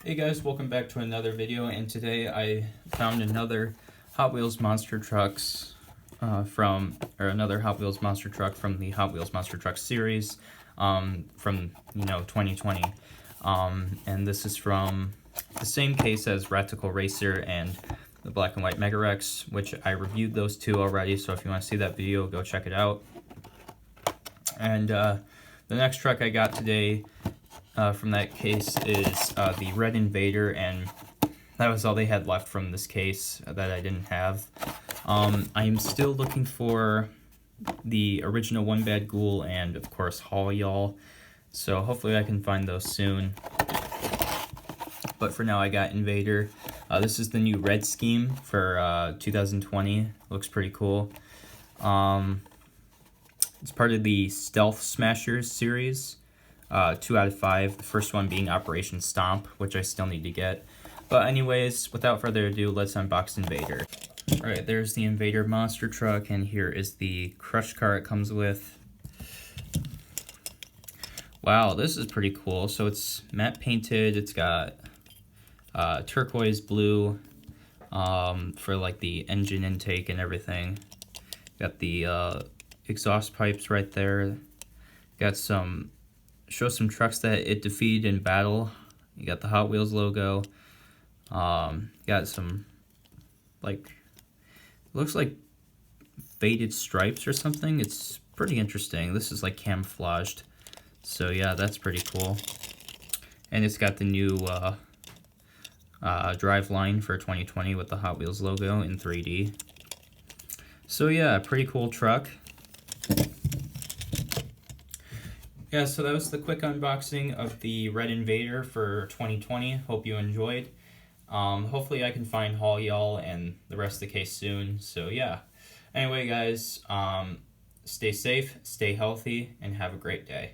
Hey guys, welcome back to another video, and today I found another Hot Wheels monster trucks another Hot Wheels monster truck from the Hot Wheels monster truck series from 2020, and this is from the same case as Ratical Racer and the Black and White Mega Rex, which I reviewed those two already, so if you want to see that video, go check it out. And the next truck I got today from that case is the Red Invader, and that was all they had left from this case that I didn't have. I'm still looking for the original One Bad Ghoul and, of course, Haul Y'all, so hopefully I can find those soon. But for now, I got Invader. This is the new red scheme for 2020. Looks pretty cool. It's part of the Stealth Smashers series. 2 out of 5, the first one being Operation Stomp, which I still need to get. But anyways, without further ado, let's unbox Invader. Alright, there's the Invader monster truck, and here is the crush car it comes with. Wow, this is pretty cool. So it's matte painted, it's got turquoise blue for like the engine intake and everything. Got the exhaust pipes right there. Got some show some trucks that it defeated in battle. You got the Hot Wheels logo. Got some, like, looks like faded stripes or something. It's pretty interesting. This is like camouflaged. So yeah, that's pretty cool. And it's got the new drive line for 2020 with the Hot Wheels logo in 3D. So yeah, pretty cool truck. Yeah, so that was the quick unboxing of the Red Invader for 2020. Hope you enjoyed. Hopefully I can find Haul Y'all and the rest of the case soon. So yeah. Anyway, guys, stay safe, stay healthy, and have a great day.